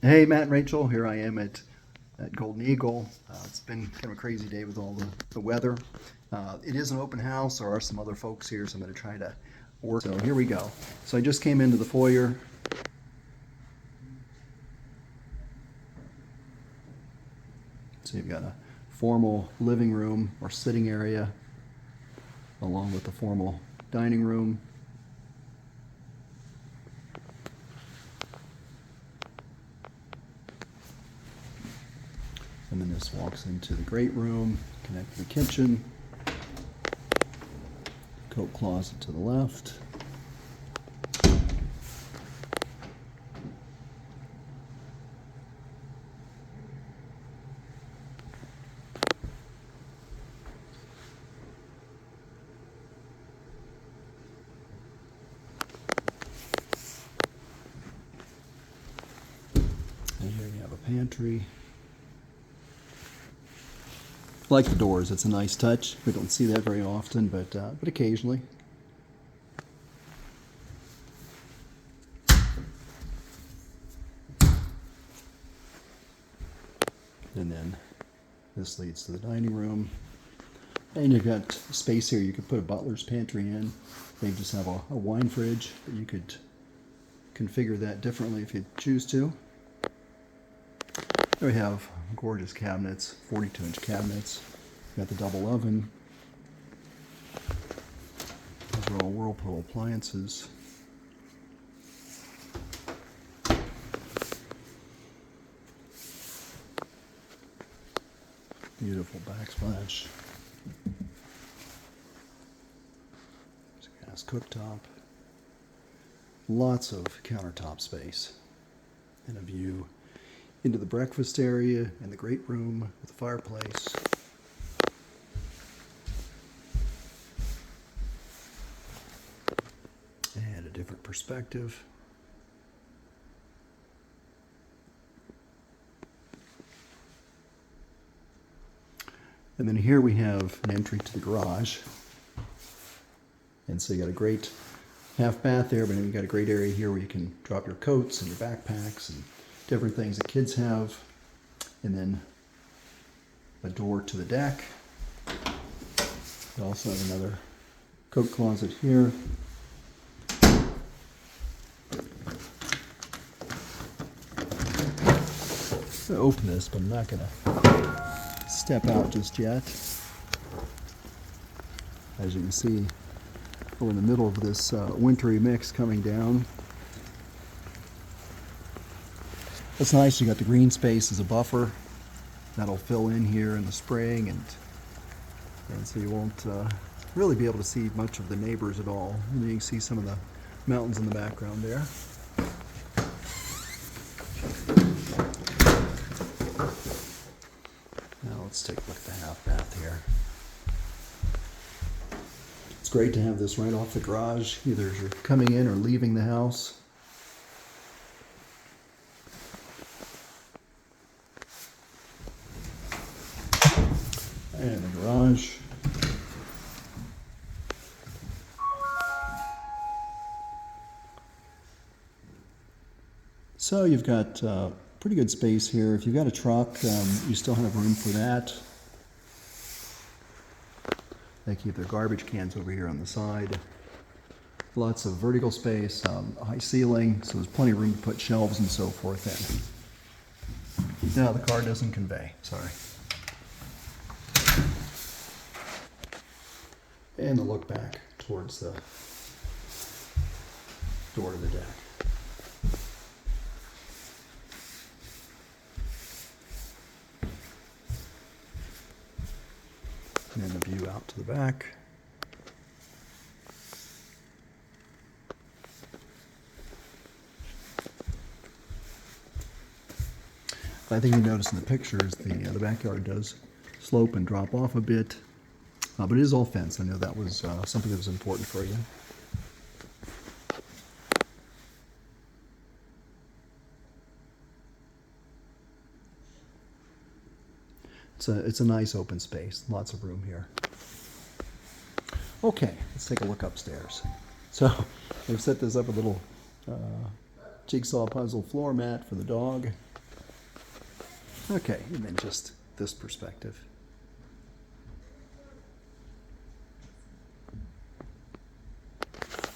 Hey, Matt and Rachel, here I am at Golden Eagle. It's been kind of a crazy day with all the weather. It is an open house. There are some other folks here, so I'm going to try to work. So here we go. So I just came into the foyer. So you've got a formal living room or sitting area along with the formal dining room. And then this walks into the great room, connect to the kitchen, coat closet to the left. And here you have a pantry. I like the doors. It's a nice touch. We don't see that very often, but occasionally. And then this leads to the dining room. And you've got space here. You could put a butler's pantry in. Maybe just have a wine fridge, but you could configure that differently if you choose to. There we have gorgeous cabinets, 42-inch cabinets. Got the double oven. Those are all Whirlpool appliances. Beautiful backsplash. There's a gas cooktop. Lots of countertop space. And a view into the breakfast area and the great room with a fireplace. And a different perspective. And then here we have an entry to the garage. And so you got a great half bath there, but then you got a great area here where you can drop your coats and your backpacks and different things that kids have. And then a door to the deck. You also have another coat closet here. I'm going to open this, but I'm not going to step out just yet. As you can see, we're in the middle of this wintry mix coming down. It's nice, you got the green space as a buffer. That'll fill in here in the spring, and so you won't really be able to see much of the neighbors at all. And you can see some of the mountains in the background there. Now let's take a look at the half bath here. It's great to have this right off the garage, either as you're coming in or leaving the house. And the garage. So you've got pretty good space here. If you've got a truck, you still have room for that. They keep their garbage cans over here on the side. Lots of vertical space, a high ceiling, so there's plenty of room to put shelves and so forth in. No, the car doesn't convey, sorry. And the look back towards the door to the deck. And then the view out to the back. I think you notice in the pictures the backyard does slope and drop off a bit, but it is all fenced. I know that was something that was important for you. It's a nice open space, lots of room here. Okay, let's take a look upstairs. So they've set this up a little Jigsaw puzzle floor mat for the dog. Okay, and then just this perspective.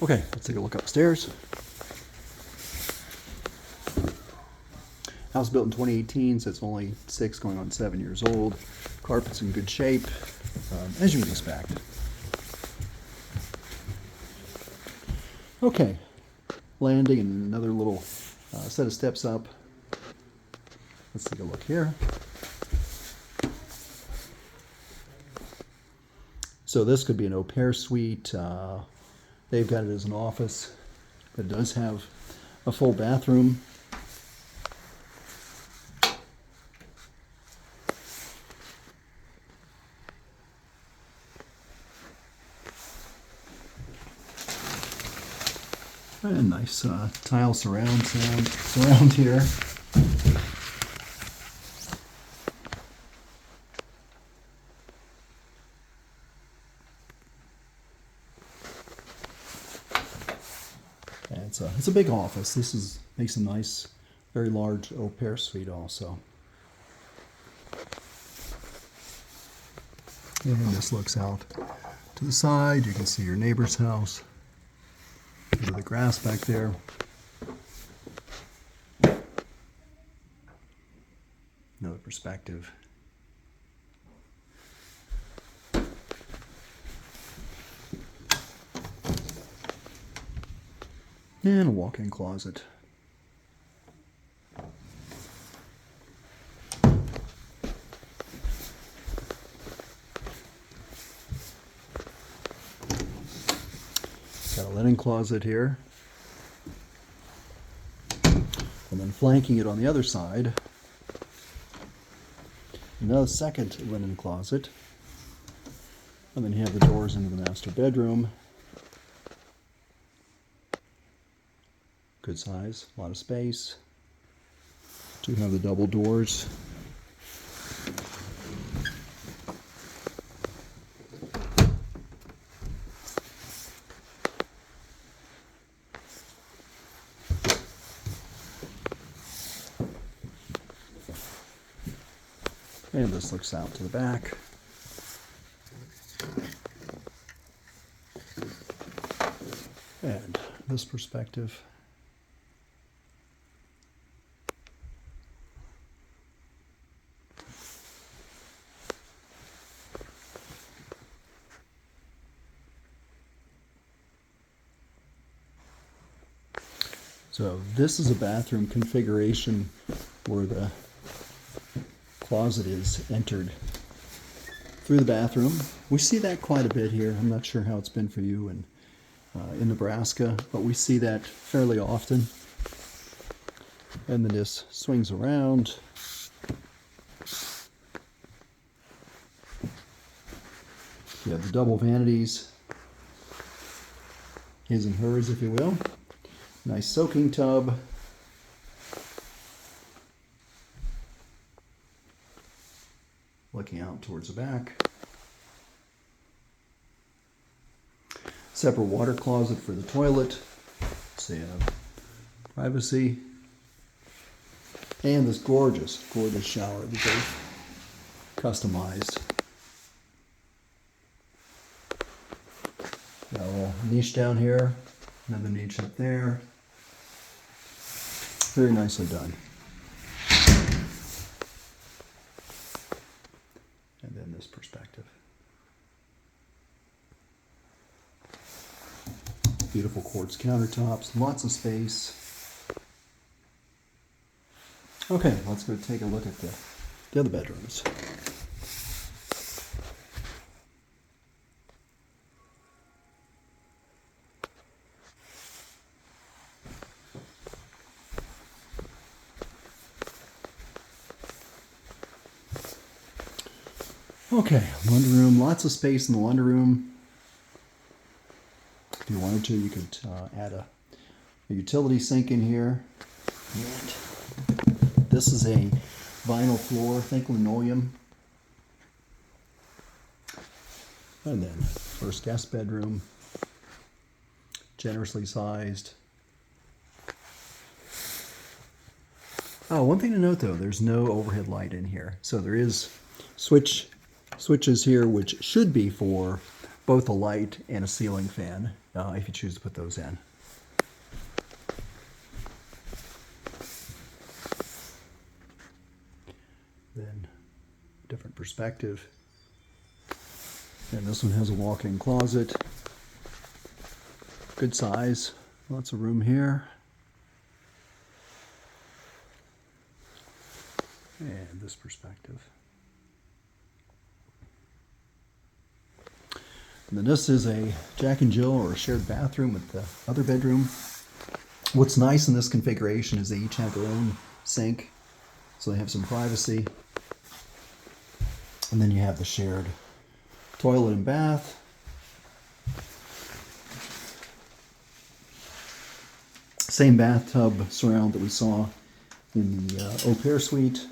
Okay, let's take a look upstairs. House built in 2018, so it's only 6 going on 7 years old. Carpet's in good shape, as you would expect. Okay, landing and another little set of steps up. Let's take a look here. So this could be an au pair suite. They've got it as an office, but it does have a full bathroom. And nice tile surround here. And it's a big office. This makes a nice, very large au pair suite also. And this looks out to the side. You can see your neighbor's house. Look at the grass back there. Another perspective. And a walk-in closet. Got a linen closet here. And then flanking it on the other side, another second linen closet. And then you have the doors into the master bedroom. Good size, a lot of space. Do have the double doors. And this looks out to the back. And this perspective. So this is a bathroom configuration where the closet is entered through the bathroom. We see that quite a bit here. I'm not sure how it's been for you in Nebraska, but we see that fairly often. And then this swings around. You have the double vanities, his and hers, if you will. Nice soaking tub. Looking out towards the back. Separate water closet for the toilet. So you have privacy. And this gorgeous shower that they've customized. Got a little niche down here. Another niche up there. Very nicely done. And then this perspective. Beautiful quartz countertops, lots of space. Okay, let's go take a look at the other bedrooms. Okay, laundry room, lots of space in the laundry room. If you wanted to, you could add a utility sink in here. And this is a vinyl floor, think linoleum. And then first guest bedroom, generously sized. Oh, one thing to note though, there's no overhead light in here. So there is switches here which should be for both a light and a ceiling fan if you choose to put those in. Then different perspective. And this one has a walk-in closet. Good size, lots of room here. And this perspective. And then this is a Jack and Jill or a shared bathroom with the other bedroom. What's nice in this configuration is they each have their own sink, so they have some privacy. And then you have the shared toilet and bath. Same bathtub surround that we saw in the au pair suite.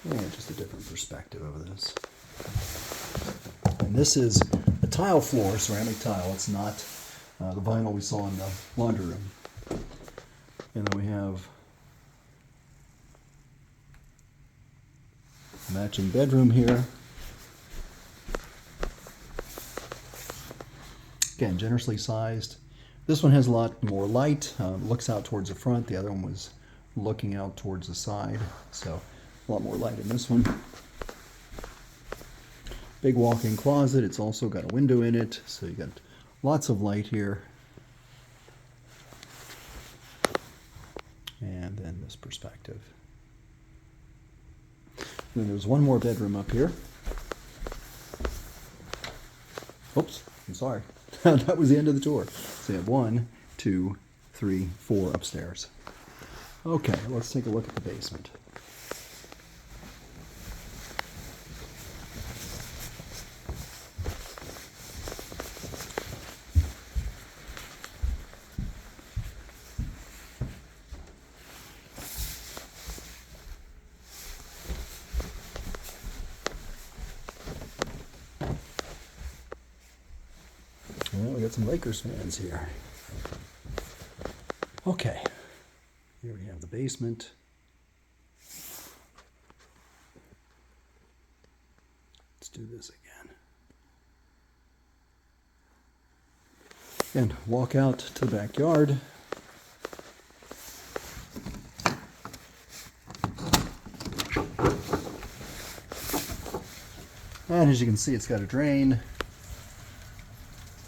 And just a different perspective of this. And this is a tile floor, ceramic tile. It's not the vinyl we saw in the laundry room. And then we have a matching bedroom here. Again, generously sized. This one has a lot more light. Looks out towards the front. The other one was looking out towards the side. So a lot more light in this one. Big walk-in closet. It's also got a window in it, so you got lots of light here. And then this perspective. And then there's one more bedroom up here. Oops, I'm sorry. That was the end of the tour. So you have 1, 2, 3, 4 upstairs. Okay, let's take a look at the basement. Well, we got some Lakers fans here. Okay, here we have the basement. Let's do this again. And walk out to the backyard. And as you can see, it's got a drain.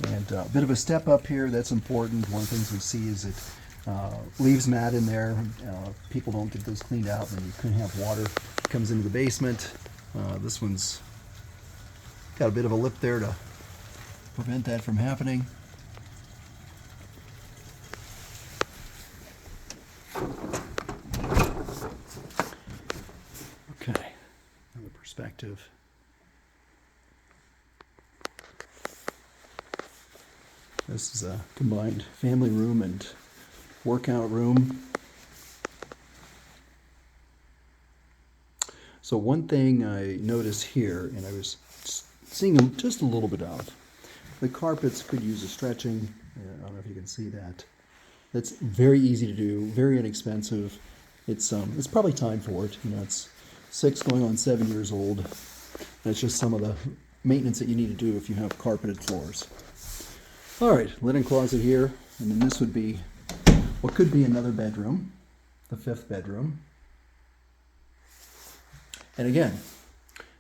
And a bit of a step up here, that's important. One of the things we see is it leaves mat in there. People don't get those cleaned out, then you couldn't have water comes into the basement. This one's got a bit of a lip there to prevent that from happening. Okay, another perspective. This is a combined family room and workout room. So one thing I noticed here, and I was seeing just a little bit of, the carpets could use a stretching. I don't know if you can see that. That's very easy to do, very inexpensive. It's probably time for it. You know, it's 6 going on 7 years old. And it's just some of the maintenance that you need to do if you have carpeted floors. All right, linen closet here, and then this would be what could be another bedroom, the 5th bedroom. And again,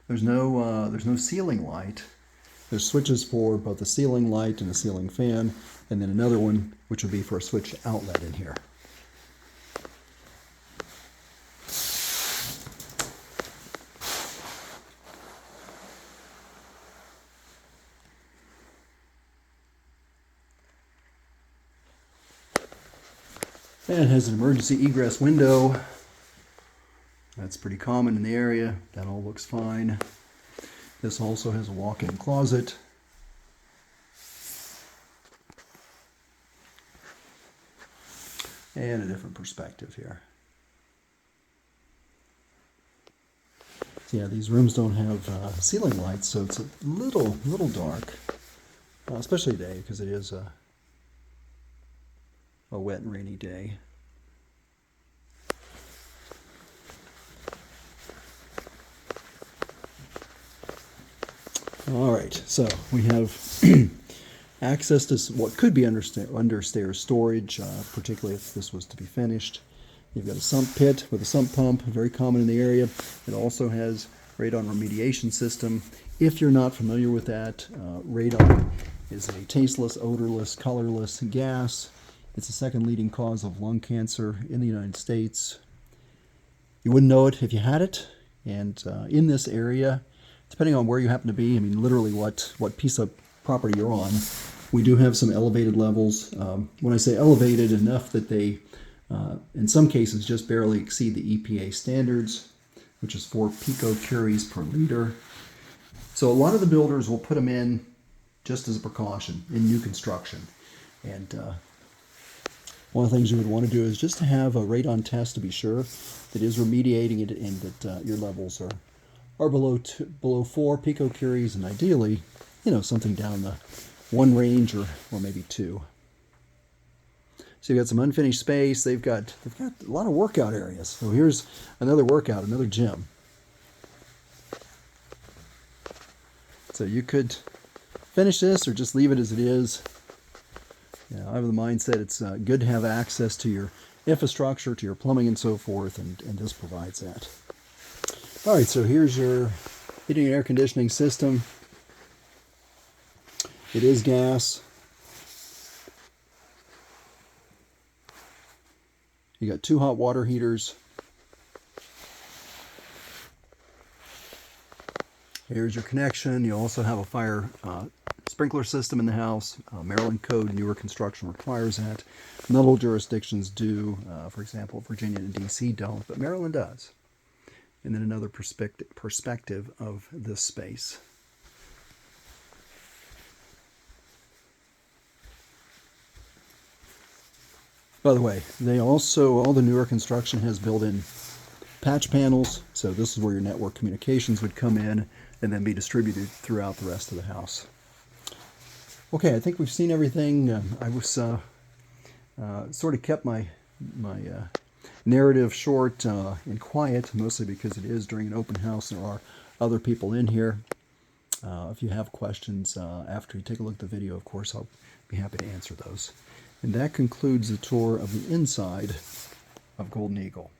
there's no ceiling light. There's switches for both the ceiling light and the ceiling fan, and then another one which would be for a switch outlet in here. And it has an emergency egress window. That's pretty common in the area. That all looks fine. This also has a walk-in closet. And a different perspective here. So yeah, these rooms don't have ceiling lights, so it's a little dark, especially today because it is a wet and rainy day. All right, so we have access to what could be understairs storage, particularly if this was to be finished. You've got a sump pit with a sump pump, very common in the area. It also has radon remediation system. If you're not familiar with that, radon is a tasteless, odorless, colorless gas. It's the second leading cause of lung cancer in the United States. You wouldn't know it if you had it. And in this area, depending on where you happen to be, I mean, literally what piece of property you're on, we do have some elevated levels. When I say elevated, enough that they, in some cases, just barely exceed the EPA standards, which is 4 picocuries per liter. So a lot of the builders will put them in just as a precaution in new construction. And one of the things you would want to do is just to have a radon test to be sure that it is remediating it and that your levels are below 4 picocuries, and ideally, something down the 1 range or maybe 2. So you've got some unfinished space. They've got a lot of workout areas. So here's another workout, another gym. So you could finish this or just leave it as it is. I have the mindset it's good to have access to your infrastructure, to your plumbing and so forth, and this provides that. All right, so here's your heating and air conditioning system. It is gas. You got 2 hot water heaters. Here's your connection. You also have a fire sprinkler system in the house. Maryland code, newer construction requires that. Not all jurisdictions do. For example, Virginia and DC don't, but Maryland does. And then another perspective of this space. By the way, all the newer construction has built-in patch panels, so this is where your network communications would come in and then be distributed throughout the rest of the house. Okay, I think we've seen everything. I was sort of kept my narrative short and quiet, mostly because it is during an open house. There are other people in here. If you have questions after you take a look at the video, of course, I'll be happy to answer those. And that concludes the tour of the inside of Golden Eagle.